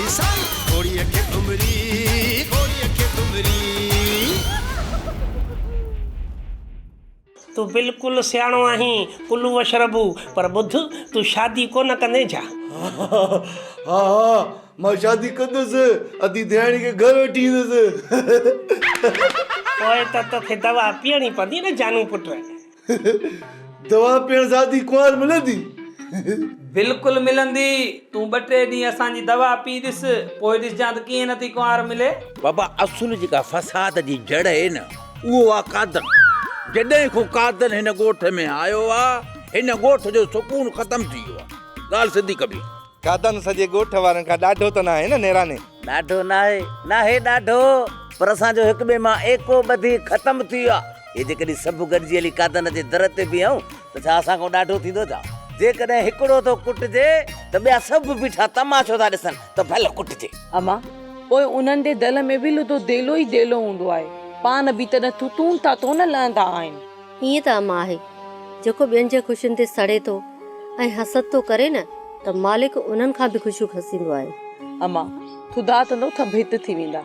घोड़ीअ खे घुमरी घोड़ीअ खे घुमरी। तू बिल्कुलु सियाणो आहीं कुल्लू वशरबू, पर ॿुध तू शादी कोन कंदे छा? हा मां शादी कंदुसि, अदी ध्याणी खे घर वठी ईंदुसि। पोइ त तोखे दवा पीअणी पवंदी न जानू पुट। दवा पीअण सां अदी कुंवार मिलंदी? बिल्कुलु मिलंदी। तूं 2-3 ॾींहं असांजी दवा पी ॾिस, पोइ ॾिसजां त कीअं नथी कुंवार मिले। बाबा असुल जेका फसाद जी जड़ आहे न, उहो आहे कादन। जॾहिं खां कादन हिन ॻोठ में आयो आहे, हिन ॻोठ जो सुकून ख़तम थी वियो आहे। ॻाल्हि सिधी कबी। कादन सॼे ॻोठ वारनि खां ॾाढो त न आहे न नेराने? ॾाढो न आहे ॾाढो, पर असांजो हिक ॿिए मां एको ॿधी ख़तम थी वियो आहे। हे जेकॾहिं सभु गॾिजी हली कादन जे दर ते बीहूं त छा असां खां ॾाढो थींदो छा? जेकॾहिं हिकिड़ो थो कुटिजे त ॿिया सभु बीठा तमाशो था ॾिसनि त भले कुटिजे। अमा पोइ उन्हनि जे दिल में बि लुधो देलो ई देलो हूंदो आहे। पान बि त थूतून था तो न लहंदा आहिनि। हीअं त अमा आहे, जेको ॿियनि जे ख़ुशियुनि ते सड़े थो ऐं हसद थो करे न, त मालिक उन्हनि खां बि ख़ुशियूं खसींदो आहे। अमा थुदा त न त भित थी वेंदा।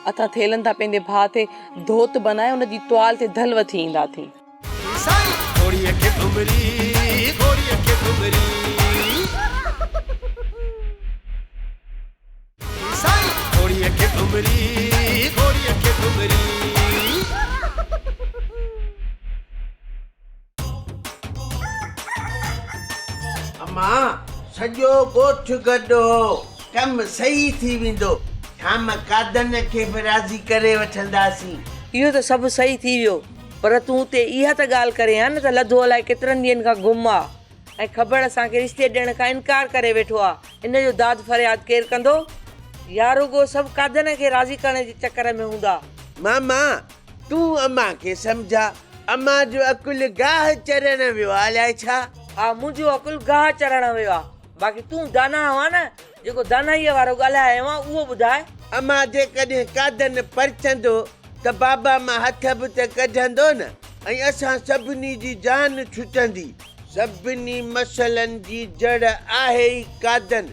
असां थेलनि था पंहिंजे भाउ ते धोत बनाए उनजी त्वाल ते धल वठी ईंदा थी। घोड़ीअ खे घुमरी घोड़ीअ खे घुमरी। घोड़ीअ खे घुमरी घोड़ीअ खे घुमरी। अम्मा सॼो ॻोठ गॾो कमु सही थी वेंदो। शाम कादन खे बि राज़ी करे वठंदासीं। इहो त सभु सही थी वियो, पर तूं ते इहा त ॻाल्हि करे हा न त लधो अलाए केतिरनि ॾींहंनि खां गुम आहे ऐं ख़बर असांखे रिश्ते ॾियण खां इनकार करे वेठो आहे। इन जो दाद फरियाद केरु कंदो? या रुगो सभु कादन खे राज़ी करण जे चकर में हूंदा। मामा तूं अम्मा खे सम्झा। अम्मा जो अकुल गाह चढ़ण वियो आहे अलाए छा। हा मुंहिंजो अकुल गाह चढ़ण वियो आहे। बाक़ी तूं दाना हुआ न, जेको दानाईअ वारो ॻाल्हायो आहे उहो ॿुधाए। अम्मा जेकॾहिं कादन परचंदो त बाबा मां हथ बि त कढंदो न, ऐं असां सभिनी जी जान छुटंदी। सभिनी मसइलनि जी जड़ आहे ई कादन।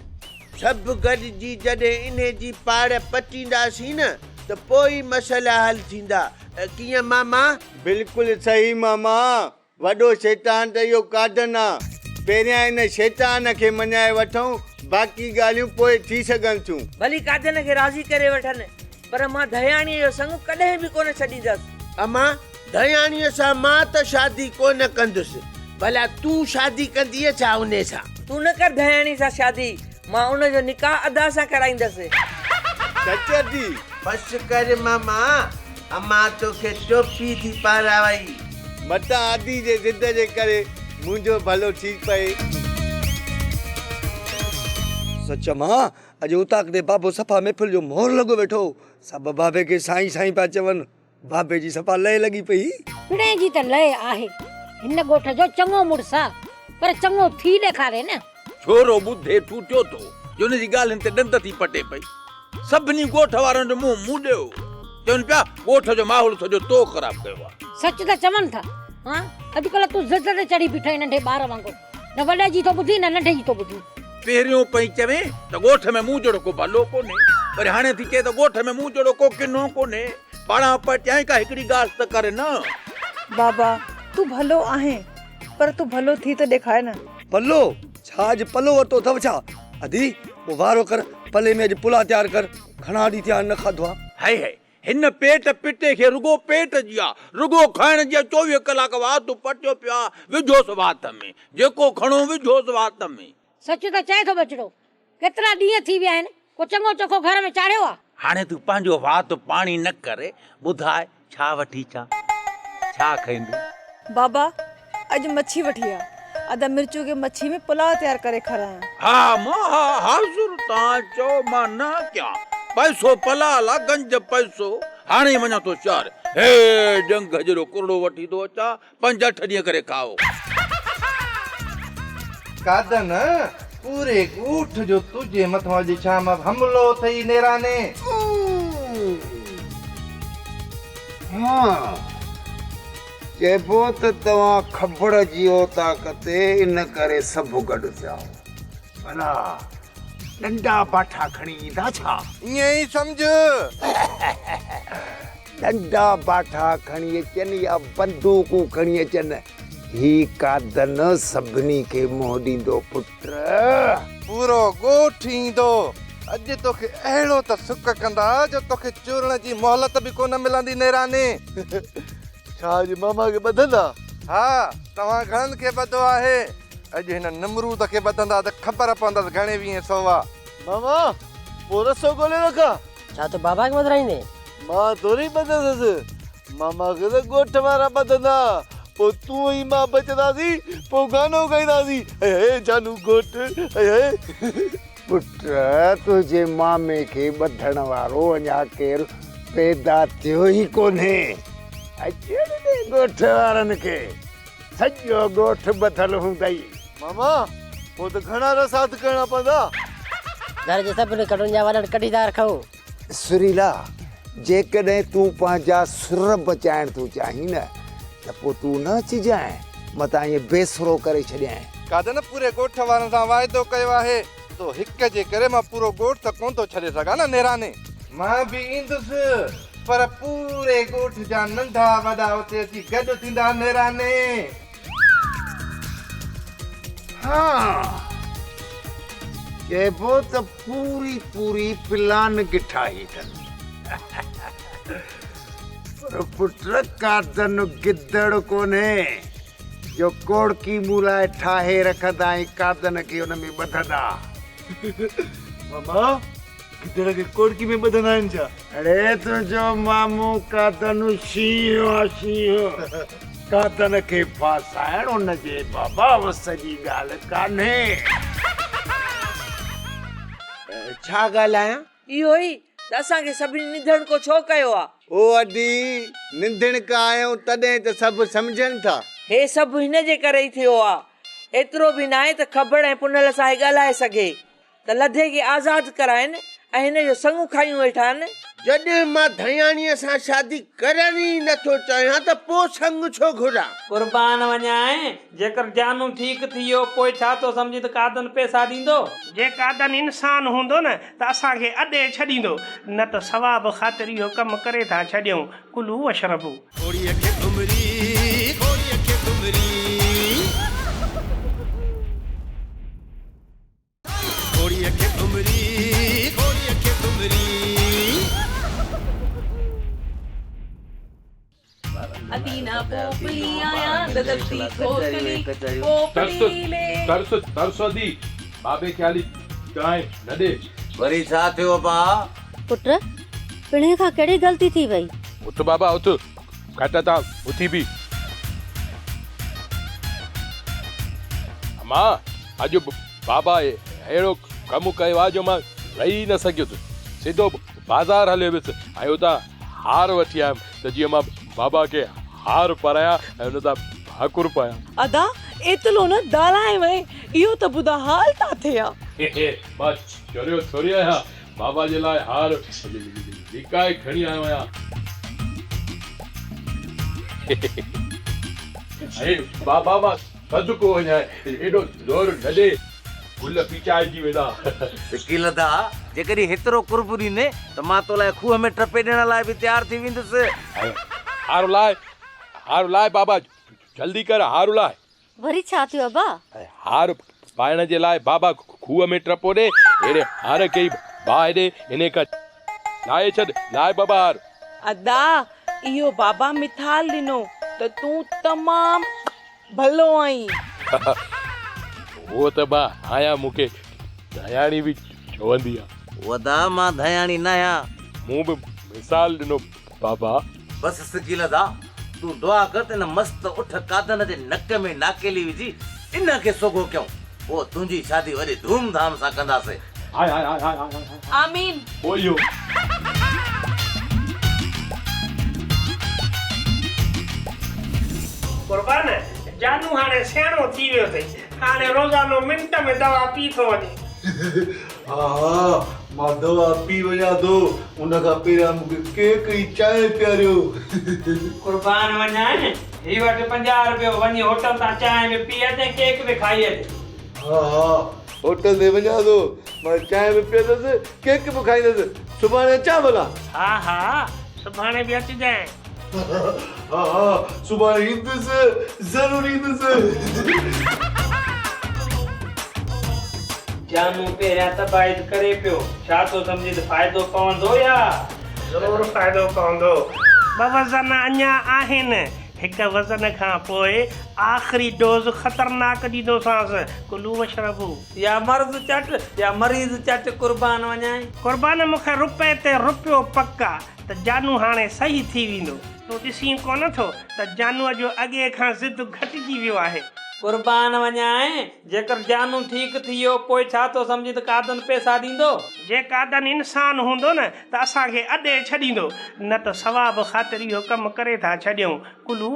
सभु गॾिजी जॾहिं इन्हे जी पाड़ पटींदासीं न त पोइ मसइला हल थींदा। कीअं मामा? बिल्कुलु सही मामा। वॾो शैतान त इहो कादन आहे। पहिरियां इन शैतान खे मञाए वठूं, बाक़ी ॻाल्हियूं पोइ थी सघनि थियूं। भली कादन खे राज़ी करे वठनि, पर मां दयाणीअ जो संग कॾहिं बि कोन छॾींदसि। अम्मा दयाणीअ सां मां त शादी कोन कंदुसि। भला तूं शादी कंदीअ छा उन सां? तूं न कर दयाणी सां शादी, मां उनजो निकाह अदा सां कराईंदसि। सच्ची? बस कर मामा, अम्मा तोखे टोपी थी पारावई। मता आदि जे ज़िद जे करे मुंहिंजो भलो थी पए। सच मां अॼु उतां ते बाबो सफ़ा महफ़िल जो मोहर लॻो वेठो। सभु बाबे खे साईं साईं पिया चवनि। बाबे जी सफ़ा लय लॻी पई। पिणे जी त लय आहे। हिन ॻोठ जो चङो मुड़ुस आहे, पर चङो थी ॾेखारे न। छोरो ॿुधे टूटियो थो जो हुनजी ॻाल्हियुनि ते ॾंद थी पटे पई। सभिनी ॻोठ वारनि जो मुंहुं मुॾियो, चवनि पिया ॻोठ जो माहौल सॼो तो ख़राबु कयो आहे। सच त चवनि था। हा अॼुकल्ह तूं ज़िद ते चढ़ी बीठो आहीं नंढे ॿार वांगुरु। न वॾे जी थो ॿुधी न नंढे जी थो ॿुधी। पहिरियों पई चवे त ॻोठ में मूं जहिड़ो को भलो कोन्हे, पर हाणे थी चए त ॻोठ में मूं जहिड़ो को किनो कोन्हे। पाणा पटियां का हिकिड़ी ॻाल्हि त करे न। बाबा तूं भलो आहे, पर तूं भलो थी त ॾेखारे न। पल्लो छा अॼु पल्लो वरितो अथव छा? अदी पोइ वारो कर, पले में अॼु पुला तयारु कर। घणा ॾींहं थिया न खाधो आहे। हाय हाय हिन पेट पिटे खे रुगो पेट जी आहे, रुगो खाइण जी 24 कलाक वात पटियो पिया। विझोसि वात में, जेको खणो विझोसि वात में। सच त चए थो बचड़ो, केतिरा ॾींहं थी विया आहिनि, को चङो चोखो घर में चाढ़ियो आहे। हाणे तूं पंहिंजो वात पाणी न करे, ॿुधाए छा वठी छा खाईंदी? बाबा अॼु मच्छी वठी आहे। अदा मिर्चू के मच्छी में पुलाव तयार करे खराया। हा मां हाज़ुर तां चओ मां न कयां। पैसो पलाला गंज पैसो। हाणे वञा तो शहर, हे जंग जहिड़ो कुरड़ो वठी थो अचां। 5-8 ॾींहं करे खाओ। कादन पूरे ॻोठ जो तुझे मथां अॼु शाम हमलो अथई नेराने। हाँ चइबो त तव्हां खबड़ जी ताक़त इन करे सभु गॾु थिया। भला नंढा बाठा खणी ईंदा छा? ईअं ई सम्झ। नंढा बाठा खणी अचनि या बंदूकूं खणी अचनि, ही कादन सभिनी खे मोह ॾींदो पुट। पूरो ॻोठ ईंदो। अॼु तोखे अहिड़ो त सुख कंदा जो तोखे चूरण जी मोहलत बि कोन मिलंदी नेराने। छा अॼु मामा खे ॿधंदा? हा, तव्हां घणनि खे ॿधो आहे? अॼु हिन नमरूद खे ॿधंदा त ख़बर पवंदसि घणे वीह सौवा। मामा पोइ रसो ॻोल्हे रखा। छा तो बाबा खे ॿधाईंदे? मां थोरी ॿधंदसि, मामा खे त ॻोठ वारा ॿधंदा। पोइ तूं ऐं मां बचंदासीं, पोइ गानो ॻाईंदासीं, हे जानू ॻोठ हे। पुट तुंहिंजे मामे खे ॿधण वारो अञा केरु पैदा थियो ई कोन्हे। अचनि ॾे ॻोठ वारनि खे, सॼो ॻोठ ॿधल हूंदई। मामा पोइ त घणा रसात करणा पवंदा। घर जे सभिनी कटुनि जा वॾनि कढी था रखूं। सुरीला, जेकॾहिं तूं पंहिंजा सुर बचाइण तूं चाहीं न, त पोइ तूं न अचिजांइ, मतां ईअं बेसरो करे छॾियां। कादन पूरे ॻोठ वारनि सां वाइदो कयो आहे, तो हिक जे करे मां पूरो ॻोठ त कोन थो छॾे सघां न नेराने। मां बि ईंदुसि, पर पूरे ॻोठ जा नंढा वॾा उते अची गॾु थींदा नेराने। हाँ, चइबो त पूरी पूरी प्लान गिठाई अथनि। पर पुट कादन गिदड़ कोन्हे जो कोड़की मूं लाइ ठाहे रखंदा ऐं कादन खे हुन में ॿधंदा। मामा गिदड़ खे कोड़की में ॿधंदा आहिनि छा? अरे तुंहिंजो मामू कादन शींहं आहे, शींहं। कादन खे फासाइण हुनजे बाबा वस जी ॻाल्हि कान्हे। छा ॻाल्हायां? इहो ई त असांखे सभिनी निधण को छो कयो आहे? ओ अडी निंदण का आहियूं तॾहिं त सभु सम्झनि था। हे सभु हिन जे करे ई थियो आहे। एतिरो बि न आहे त ख़बर ऐं पुनल सां ॻाल्हाए सघे त लधे खे आज़ादु कराइनि ऐं हिन जो संग खायूं वेठा आहिनि। जॾहिं मां धयाणीअ सां शादी करण ई नथो चाहियां त पोइ संग छो घुरां? कुर्बान वञाए, जेकर जानू ठीक थी वियो पोइ छा तो सम्झी त कादन पैसा ॾींदो? जे कादन इंसान हूंदो न त असांखे अॾे छॾींदो, न त सवाब ख़ातिर इहो कमु करे था छॾियूं। कुलू वशरबू। घोड़ीअ खे घुमरी, घोड़ीअ खे घुमरी, घोड़ीअ खे घुमरी, घोड़ीअ खे घुमरी। अदीना पोपली आया ददलती खोखली पोपली ले तरसदी बाबे ख्याली गाय न दे। वरी छा थियो बा? पुट पिणे खां कहिड़ी ग़लती थी वई? उठ बाबा उठ, घट था उथी बि। मां अॼु बाबा अहिड़ो कमु कयो आहे जो मां रही न सघियुसि। सिधो बाज़ार हलियो वियुसि ऐं उतां हार वठी आयुमि त जीअं मां बाबा खे हार पाराया ऐं हुन सां भाकुर पाया। अदा एतलो न दालाए वए, इहो त ॿुधा हाल था थिया। मां चोरियो छोरी आहियां, बाबा जे लाइ हार लिकाए खणी आयो आहियां। बाबा मां सदको वञाए, एॾो ज़ोर न ॾे, गुल पिचाइजी वेंदा। वकील दा, जेकॾहिं हेतिरो कुर्ब ॾींदे त मां तो लाइ खूह में टपे ॾियण लाइ बि तयारु थी वेंदुसि। हार लाइ बाबा, जल्दी कर हार लाइ। वरी छा थियो अबा? हार पाइण जे लाइ बाबा खूह में टपो ॾे, अहिड़े हार खे बाहि ॾे, इन खां लाए छॾ, लाए बाबा हार। अदा इहो बाबा मिथाल ॾिनो त तूं तमाम भलो आहीं। वो त बा आया, मूंखे दयाणी बि चवंदी आहे। वदा मां दयाणी न आहियां, मूं बि मिसाल ॾिनो बाबा। बसि सिकील दा, तूं दुआ कर त न मस्त उठ कादन जे नक में नाकेली विझी इन खे सोगो कयूं, पोइ तुंहिंजी शादी वरी धूमधाम सां कंदासीं। आमीन। ओयो कुर्बान, जानू हाणे सियाणो थी वियो अथई, हाणे रोज़ानो मिंट में दवा पी थो वञे। हा, मां दवा पी वञा थो, उन खां पहिरियां मूंखे केक ई चांहि पियारियो। कुर्बान वञाए, ही वटि 50 रुपयो, वञी होटल तां चांहि में पी अचे, केक में खाई अचे। हा, होटल ते वञा थो मां चांहि बि पीअंदुसि केक बि खाईंदुसि सुभाणे अचां भला हा हा सुभाणे बि अचिजांइ हा हा सुभाणे ईंदुसि ज़रूरु ईंदुसि जानू पहिरियां तबाहिद करे पियो छा थो सम्झी त फ़ाइदो पवंदो या ज़रूरु फ़ाइदो पवंदो ॿ वज़न अञा आहिनि हिकु वज़न खां पोइ आख़िरी डोज़ ख़तरनाक ॾींदोसांसि कुलू वशरबू या मर्ज़ चट या मरीज़ चट कुर्बान वञाए क़ुर्बान मूंखे रुपए ते रुपियो पक आहे त जानू हाणे सही थी वेंदो तूं ॾिसी कोन थो त जानूअ जो अॻे खां ज़िद घटिजी वियो आहे कुर्बान वञाए जेकर जानू ठीकु थी वियो पोइ छा थो सम्झी त कादन पैसा ॾींदो जे कादन इंसान हूंदो न त असांखे अॾे छॾींदो न त सवाब ख़ातिर इहो कमु करे था छॾियूं कुलू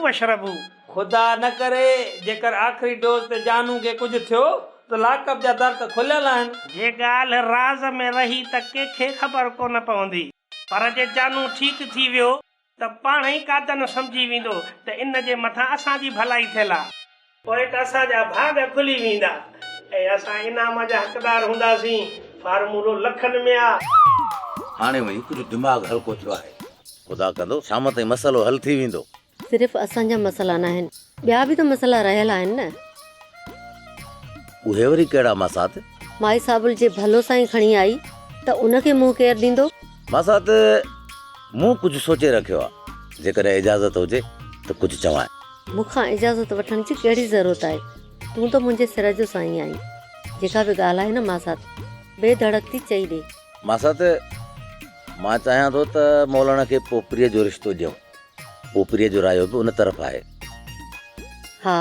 वशरबू ख़ुदा न करे जेकर आख़िरी डोज़ ते जानू खे कुझु थियो त लाकअप जा दर त खुलियल आहिनि जे ॻाल्हि राज़ में रही त कंहिंखे ख़बर कोन पवंदी पर जे जानू ठीकु थी वियो त पाण ई कादन सम्झी वेंदो त इन जे मथां असांजी भलाई थियल आहे पोइ त असांजा भाग खुली वेंदा ऐं असां इनाम जा हक़दार हूंदासीं फार्मूलो लखनि में आहे हाणे वञी कुझु दिमाग़ हल्को थियो आहे ख़ुदा कंदो शाम ताईं मसइलो हल थी वेंदो सिर्फ़ु असांजा मसइला न आहिनि ॿिया बि त मसइला रहियल आहिनि न उहे वरी कहिड़ा मासात माई साबुल जे भलो सां ई खणी आई त उनखे मुंहुं केरु ॾींदो मासात मूं कुझु सोचे रखियो आहे जेकॾहिं इजाज़त हुजे त कुझु चवां मूंखां इजाज़त वठण जी कहिड़ी ज़रूरत आहे तूं त मुंहिंजे सिर जो साईं आहीं जेका बि ॻाल्हि आहे न मासात बेधड़क थी चई ॾे मासात मां चाहियां थो त मौलाना खे पोपरीअ जो रिश्तो ॾियूं पोपरीअ जो रायो बि उन तरफ़ आहे हा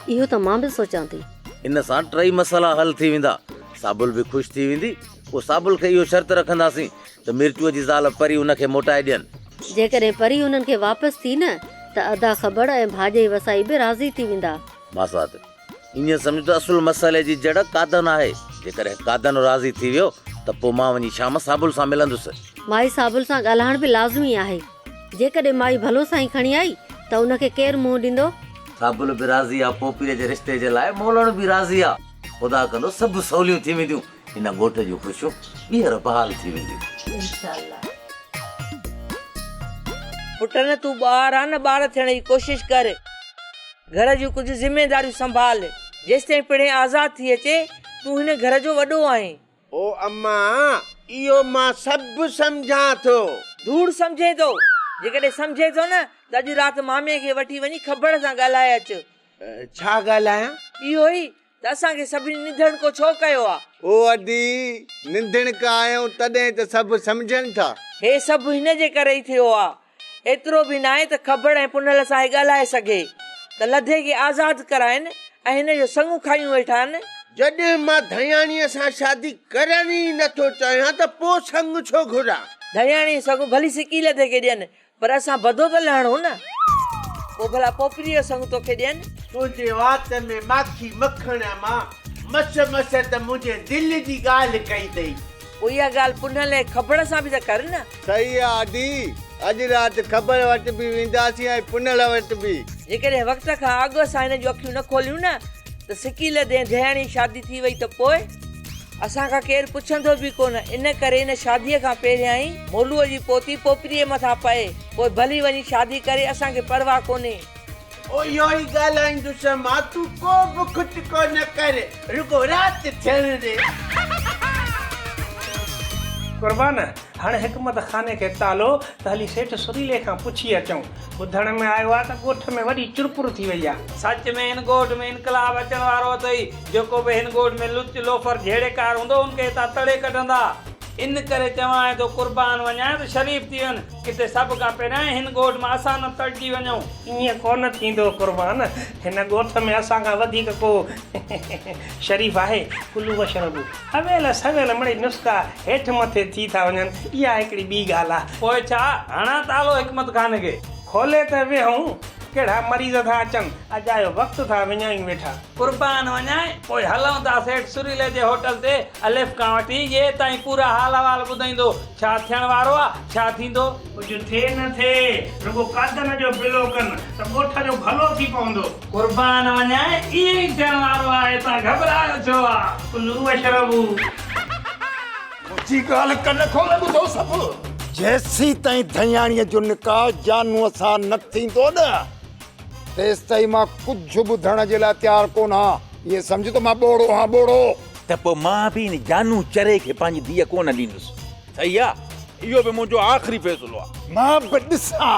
इहो त मां बि सोचां थी इन सां टई मसइला हल थी वेंदा साबुल बि ख़ुशि थी वेंदी पोइ साबुल खे इहो शर्त रखंदासीं त मिर्चूअ जी ज़ाल परी उनखे मोटाए ॾियनि जेकॾहिं परी उन्हनि खे वापसि थी न त अदा ख़बर ऐं भाॼे वसाई बि राज़ी थी वेंदा मासात ईअं सम्झो त असुल मसइले जी जड़ कादन आहे जेकॾहिं कादन राज़ी थी वियो त पोइ मां वञी शाम साबुल सां मिलंदुसि माई साबुल सां ॻाल्हाइण बि लाज़मी आहे जेकॾहिं माई भलो सां ई खणी आई त उनखे केरु मुंहुं ॾींदो साबुल बि राज़ी आहे पोपरीअ जे रिश्ते जे लाइ मौलाना बि राज़ी आहे ख़ुदा कंदो सभु सवलियूं थी वेंदियूं हिन ॻोठ जूं ख़ुशियूं ॿीहर बहाल थी वेंदियूं पुट न तूं ॿार आहे न ॿार थियण जी कोशिशि कर घर जूं कुझु ज़िमेदारियूं संभाल जेसिताईं पिणे आज़ाद थी अचे तूं हिन घर जो वॾो आहीं ओ अम्मा इहो मां सभु सम्झां थो धूड़ सम्झे थो जेकॾहिं सम्झे थो न त अॼु राति मामे खे वठी वञी ख़बर सां ॻाल्हाए अचु छा ॻाल्हायां इहो ई त असांखे सभिनी निधण को छो कयो आहे ओ अदी निंदण का आहियूं तॾहिं त सभु सम्झनि था हे सभु हिन जे करे ई थियो आहे एतिरो बि न आहे त ख़बर ऐं पुनल सां ॻाल्हाए सघे त लधे खे आज़ादु कराइनि ऐं हिन जो संगू खायूं वेठा आहिनि जॾहिं मां धयाणीअ सां शादी करण ई नथो चाहियां त पोइ संग छो घुरां धयाणी संग भली सिकी लधे खे ॾियनि पर असां बधो त लहणो न पोइ भला पोपरीअ जो संग तोखे ॾियनि तुंहिंजे वात में माखी मखण मां मस मस त मुंहिंजे दिलि जी ॻाल्हि कई अथई पोइ इहा ॻाल्हि पुनल ऐं ख़बर सां बि त कर न सही आहे आदी अॼु राति ख़बर वटि बि वेंदासीं ऐं पुनल वटि बि जेकॾहिं वक़्त खां अॻु असां हिन जूं अखियूं न खोलियूं न त सिकी लधे धयाणी शादी थी वई त पोइ असांखां केरु पुछंदो बि कोन इन करे इन शादीअ खां पहिरियां ई मोलूअ जी पोती पोपरीअ मथां पए पोइ भली वञी शादी करे असांखे परवाह कोन्हे ओ इहो ई ॻाल्हाईंदुसि मां तूं को बि खुटको न करे रुगो राति थियण ॾे क़ुर्बान हाणे हिकमत खाने खे तालो त हली सेठ सुरीले खां पुछी अचूं ॿुधण में आयो आहे त ॻोठ में वॾी चुरपुर थी वई आहे सच में हिन ॻोठ में इनकलाब अचण वारो अथई जेको बि हिन ॻोठ में लुच लोफर जहिड़ेकार हूंदो उनखे हितां तड़े कढंदा इन करे चवां थो कुर्बान वञाए त शरीफ़ थी वञ किथे सभ खां पहिरियां हिन ॻोठ में असां न तड़जी वञूं ईअं कोन थींदो क़ुर्बान हिन ॻोठ में असां खां वधीक को शरीफ़ आहे कुलू वशरबू अवेल सवेल मिड़ई नुस्ख़ा हेठि मथे थी था वञनि इहा हिकिड़ी ॿी ॻाल्हि आहे पोइ छा हणा तालो हिकमत खाने खे खोले त विहूं कहिड़ा मरीज़ था अचनि अॼु आयो वक़्तु था विञायूं वेठा कुर्बान वञाए पोइ हलूं था सेठ सुरीले जे होटल ते अलिफ खां वठी ये ताईं पूरा हाल अहवाल ॿुधाईंदो छा थियण वारो आहे छा थींदो कुझु थिए न थिए रुगो कादन जो बिलो कनि त ॻोठ जो भलो थी पवंदो कुर्बान वञाए इहे ई थियण वारो आहे तव्हां घबरायो छो आहे कुल्लू अशरबू मुंहिंजी ॻाल्हि कन खोले ॿुधो सभु जेसी ताईं धयाणीअ जो निकाह जानूअ सां न थींदो न तेसि ताईं मां कुझु ॿुधण जे लाइ तयारु कोन आहियां इहे सम्झ त मां ॿोड़ो हा ॿोड़ो त पोइ मां बि इन जानू चरे खे पंहिंजी धीअ कोन ॾींदुसि सही आहे इहो बि मुंहिंजो आख़िरी फ़ैसिलो आहे मां बि ॾिसां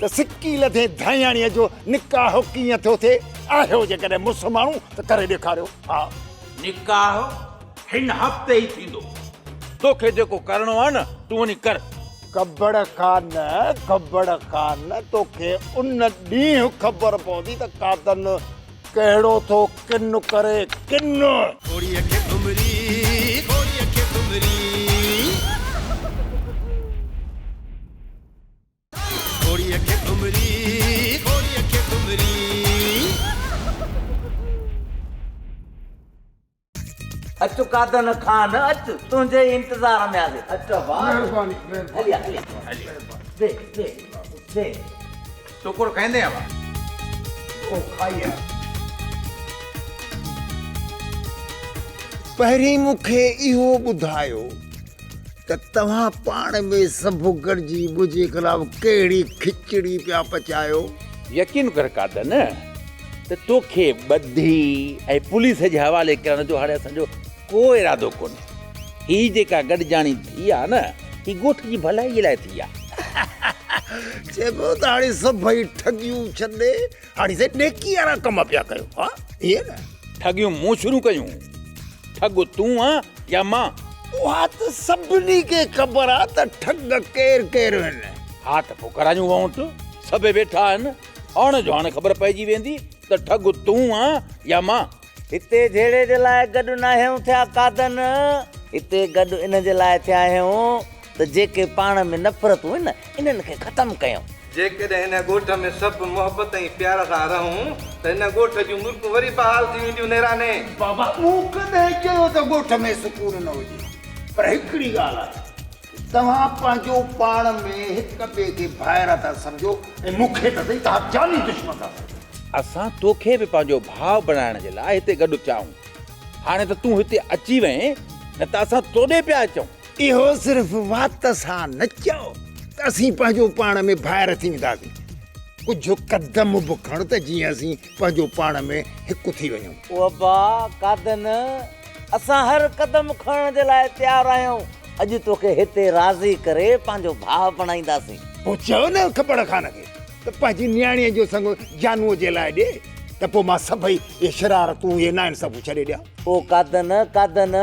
त सिकी लधे धयाणीअ जो निकाह कीअं थो थिए आहियो जेकॾहिं मुस्लमानूं त करे ॾेखारियो हा निकाह हिन हफ़्ते ई थींदो तोखे जेको करिणो आहे न तूं वञी कर कबड़ खान तोखे उन ॾींहुं ख़बर पवंदी त कादन कहिड़ो थो किन करे किन घोड़ीअ खे घुमरी घोड़ीअ खे घुमरी घोड़ीअ खे घुमरी घोड़ीअ खे घुमरी अचु कादन खान अचु तुंहिंजे इंतज़ार में आहे अचो महिरबानी हली हली दे दे दे टुकुर खाईंदे आवा ओ खाई पहिरीं मूंखे इहो ॿुधायो त तव्हां पाण में सभु गॾिजी मुंहिंजे ख़िलाफ़ कहिड़ी खिचड़ी पिया पचायो यकीन कर कादन त तोखे ॿधी ऐं पुलिस जे हवाले करण जो हाणे असांजो को इरादो कोन्हे ही जेका गॾिजाणी थी आहे न ही ॻोठ जी भलाई लाइ थी आहे चइबो त हाणे सभई ठगियूं छॾे हाणे से नेकी वारा कम पिया कयो हा ईअं न ठगियूं मूं शुरू कयूं ठग तूं आहे या मां उहा त सभिनी खे ख़बर आहे त ठग केरु केरु आहिनि हा त पोइ करायूं वाउंट सभई वेठा आहिनि हाणे जो हाणे ख़बर पइजी वेंदी त ठग तूं आहे या मां हिते जहिड़े जे लाइ गॾु न आहियूं थिया कादन हिते गॾु इन जे लाइ थिया आहियूं त जेके पाण में नफ़रतूं आहिनि न इन्हनि खे ख़तमु कयूं जेकॾहिं हिन ॻोठ में सभु मोहबत ऐं प्यार सां रहूं त हिन ॻोठ जूं मुल्क वरी बहाल थी वेंदियूं नेराने बाबा मूं कॾहिं चयो त ॻोठ में सुकून न हुजे पर हिकिड़ी ॻाल्हि आहे तव्हां पंहिंजो पाण में हिक ॿिए खे ॿाहिरि था सम्झो ऐं मूंखे त सही तव्हां जानी दुश्मन था सम्झो असां तोखे बि पंहिंजो भाउ बणाइण जे लाइ हिते गॾु चाहियूं हाणे त तूं हिते अची वएं न त असां तोॾे पिया अचूं इहो सिर्फ़ु वात सां न चओ त असीं पंहिंजो पाण में ॿाहिरि थी वेंदासीं कुझु कदम बि खण त जीअं असीं पंहिंजो पाण में हिकु थी वञूं बाबा कादन असां हर कदम खणण जे लाइ तयारु आहियूं अॼु तोखे हिते राज़ी करे पंहिंजो भाउ बणाईंदासीं पोइ चयो न कपड़ खान खे त पंहिंजी नियाणीअ जो संग जानूअ जे लाइ ॾे त पोइ मां सभई इहे शरारतूं इहे न आहिनि सभु छॾे ॾियां ओ कादन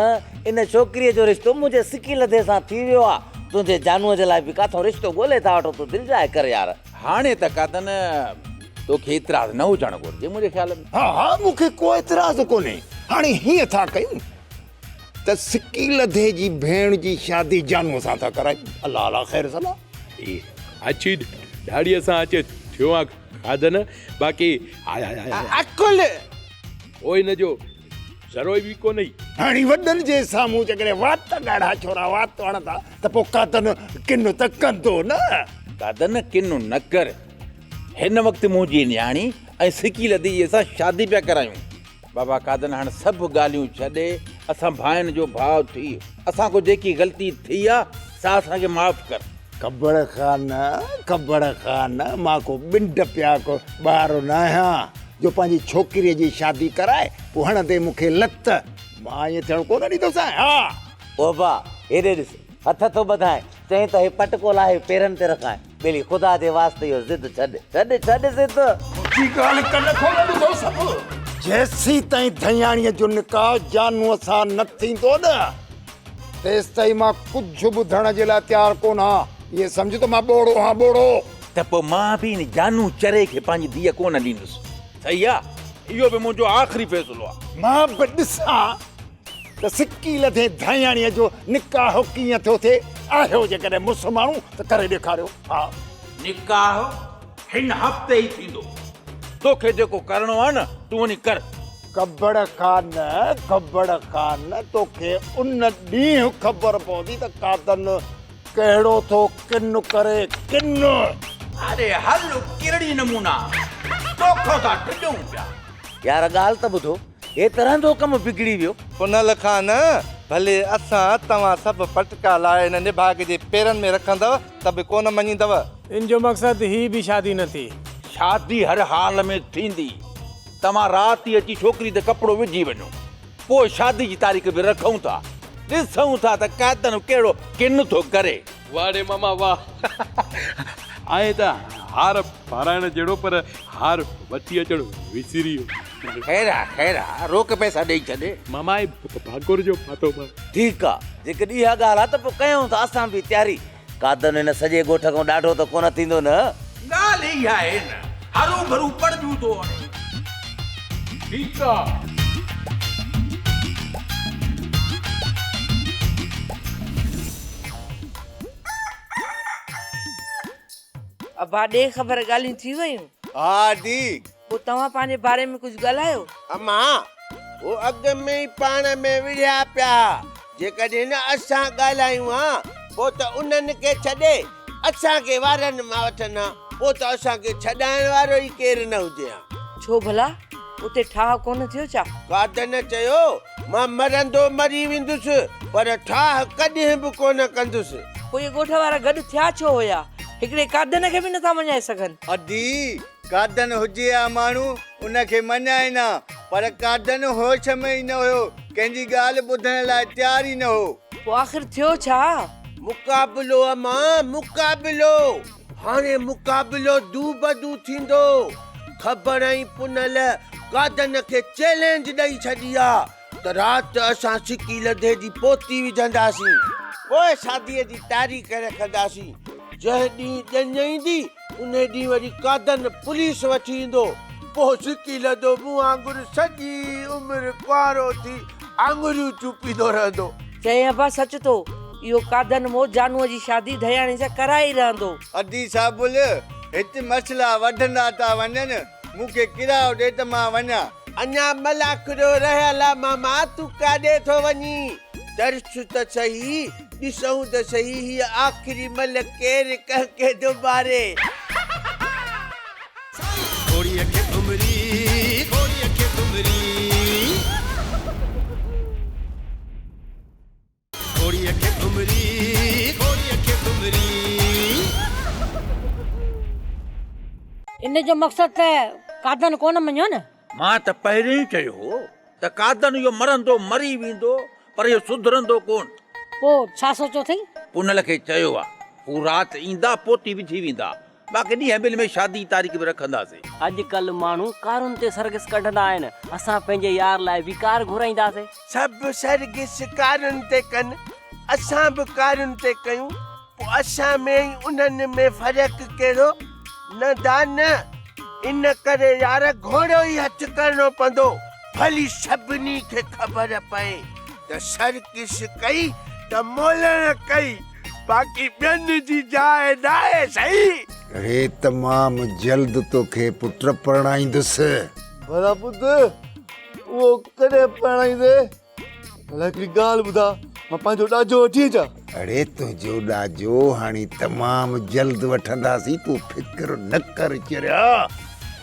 इन छोकिरीअ जो रिश्तो मुंहिंजे सिकी लधे सां थी वियो आहे तुंहिंजे जानूअ जे लाइ बि काथो रिश्तो ॻोल्हे था वठो तूं दिलि जाए कर यार हाणे त कादन तोखे इतराज़ न हुजणु घुरिजे मुंहिंजे ख़्याल में हा हा मूंखे को इतराज़ कोन्हे हाणे हीअं था कयूं त सिकी लधे जी भेण जी शादी जानूअ सां था करायूं अलाह अला ख़ैर सलाह अच्छी ॾाढीअ सां अचे थियो आहे खाधन बाक़ी अकुल ओ हिन जो ज़रो बि कोन्हे हाणे वॾनि जे साम्हूं जेकॾहिं वात ॻाढ़ा छोरा वात वणंदा त पोइ कादन किन त कंदो न कादन किन न कर हिन वक़्तु मुंहिंजी नियाणी ऐं सिकी लधी असां शादी पिया करायूं बाबा कादन हाणे सभु ॻाल्हियूं छॾे असां भाइनि जो भाउ थी असांखो जेकी ग़लती थी आहे सा असांखे माफ़ कर कबड़ खान मां को बिंड पिया को ॿार न आहियां जो पंहिंजी छोकिरीअ जी शादी कराए पोइ हणंदे मूंखे लत मां ईअं थियणु कोन ॾींदोसांइ हा बाबा हेॾे ॾिस हथ थो ॿधाए चई त हे पटको लाहे पेरनि ते रखाए ॿेली ख़ुदा जे वास्ते इहो ज़िद छॾ ज़िद ॻाल्हि कन खोले ॾिठो सभु जेसी ताईं धयाणीअ जो निकाह जानूअ सां न थींदो न तेसि ताईं मां कुझु ॿुधण जे लाइ तयारु कोन आहियां ये समझ तो मां ॿोड़ो हा ॿोड़ो त पोइ मां बि इन जानू चरे खे पंहिंजी धीअ कोन ॾींदुसि सही आहे इहो बि मुंहिंजो आख़िरी फ़ैसिलो आहे मां बि ॾिसां त सिकी लधे धयाणीअ जो निकाह कीअं थो थिए आहियो जेकॾहिं मुस्लमानूं त करे ॾेखारियो हा निकाह हिन हफ़्ते ई थींदो। तोखे जेको करणो आहे न तूं वञी कर। कब्बड़ खान तोखे उन ॾींहुं ख़बर पवंदी त कादन कहिड़ो थो किन करे किन। अरे हल किरड़ी नमूना तोखो था टिजूं पिया। यार ॻाल्हि त ॿुधो, हे तरह जो कमु बिगड़ी वियो। पुनल खान भले असां तव्हां सभु पटका लाए हिन निभाग जे पेरनि में रखंदव त बि कोन मञींदव। इन जो मक़सदु ही बि शादी न थी। शादी हर हाल में थींदी। तव्हां राति अची छोकिरी ते कपिड़ो विझी वञो, पोइ शादी जी तारीख़ बि रखूं था, ॾिसूं था त कादन कहिड़ो किन थो करे। वाह रे मामा वाह। आहे त हार पाराइण जहिड़ो, पर हार वठी अचणु विसरी वियो। खैरा रोक पैसा ॾेई छॾे। मामा भाकुर जो पातो मां। ठीकु आहे, जेकॾहिं इहा ॻाल्हि आहे त पोइ कयूं था असां बि तयारी। कादन हिन सॼे ॻोठ खां ॾाढो त कोन थींदो न। ॻाल्हि इहा आहे न, हरू भरू पढ़जूं थो वणे। ठीकु आहे। अबा ॾे ख़बर ॻाल्हियूं थी वयूं? हा दी। पोइ तव्हां पंहिंजे बारे में कुझु ॻाल्हायो? अम्मा वो अॻ में ई पाण में विढ़िया पिया। जेकॾहिं न असां ॻाल्हायूं हा पोइ त उन्हनि खे छॾे असांखे वारनि मां वठनि, पोइ त असांखे छॾाइण वारो ई केरु न हुजे हा। छो भला उते ठाह कोन थियो छा? कादन चयो मां मरंदो मरी वेंदुसि, पर ठाह कॾहिं बि कोन कंदुसि। पोइ ये ॻोठ वारा गॾु थिया छो हुया? हिकिड़े कादन खे बि नथा मञाए सघनि। अदी कादन हुजे आ माण्हू उनखे मञाए न, पर कादन होश में ई न हुयो, कंहिंजी ॻाल्हि ॿुधण लाइ तयार ई न हो। पोइ आख़िर थियो छा? मुक़ाबिलो अम्मा, मुक़ाबिलो। हाणे मुक़ाबिलो दू बदू थींदो। ख़बर ई पुनल कादन खे चैलेंज ॾेई छॾी आहे त राति असां सिकी लधे जी पोती विझंदासीं, पोइ शादीअ जी तारीख़ रखंदासीं। जंहिं ॾींहुं ॼञ ईंदी उन ॾींहुं वरी कादन पुलिस वठी ईंदो, पोइ सिकी लधो मुंहुं आंगुर सॼी उमिरि कुआरो थी आंगुरियूं चुपींदो रहंदो। चई अबा सच तो, इहो कादन मो जानूअ जी शादी दयाणी सां कराए ई रहंदो। अदी साबुल हिते मसला वधंदा था वञनि, मूंखे किरायो ॾे त मां वञा। अञा मलाखड़ो रहियल आहे मामा, तूं काॾे थो वञी? दर्श त सही, ॾिसूं त सही हीअ आख़िरी मल केरु कंहिंखे दुबारे। घोड़ीअ खे घुमरी, घोड़ीअ खे घुमरी, घोड़ीअ खे घुमरी, घोड़ीअ खे घुमरी। इन जो मक़सदु त कादन कोन मञियो न। मां त पहिरीं ई चयो हो त कादन इहो मरंदो मरी वेंदो, पर इहो सुधरंदो कोन। पोइ छा सोचो अथई? पुनल खे चयो आहे हू राति ईंदा पोती विझी वेंदा, बाक़ी ॾींहं ॿिनि में शादी तारीख़ बि रखंदासीं। अॼुकल्ह माण्हू कारुनि ते सरगस कढंदा आहिनि, असां पंहिंजे यार लाइ बि कार घुराईंदासीं। सभु सरगस कारुनि ते कनि, असां बि कारुनि ते कयूं, पोइ असां में ई उन्हनि में फ़र्क़ु कहिड़ो? न दान। इन करे यार घोड़ो ई हथ करणो पवंदो, भली सभिनी खे ख़बर पए त सर्किस कई त मोलण कई, बाक़ी ॿियनि जी जाइ न आहे। सही? अरे तमाम जल्द तोखे पुट परणाईंदुसि। भला पुत उहो कॾहिं परणाईंदे? भला हिकिड़ी ॻाल्हि ॿुधा, मां पंहिंजो ॾाजो वठी अचां? अरे तुंहिंजो ॾाजो हाणे तमाम जल्द वठंदासीं, तूं फिक्र न कर चरिया।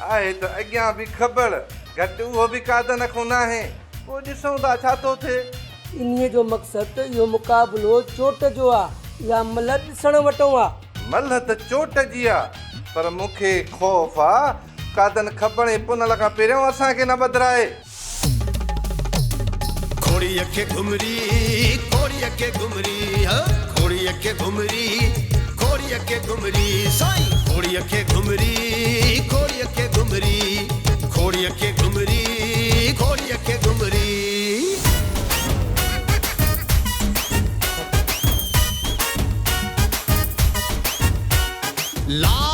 आहे त अॻियां बि ख़बर, घटि उहो बि कादन खां न आहे, पोइ ॾिसूं था छा थो थिए। इन्हीअ जो मक़सदु इहो मुक़ाबिलो चोट जो आहे, इहा मल ॾिसण वटो आहे। मल त चोट जी आहे, पर मूंखे ख़ौफ़ आहे कादन खपणे पुनल खां पहिरियों असांखे न बदिराए। घोड़ीअ खे घुमरी, घोड़ीअ खे घुमरी, घोड़ीअ खे घुमरी, घोड़ीअ खे घुमरी, साईं घोड़ीअ खे घुमरी, घोड़ीअ खे घुमरी, घोड़ीअ खे घुमरी, घोड़ीअ खे घुमरी। ला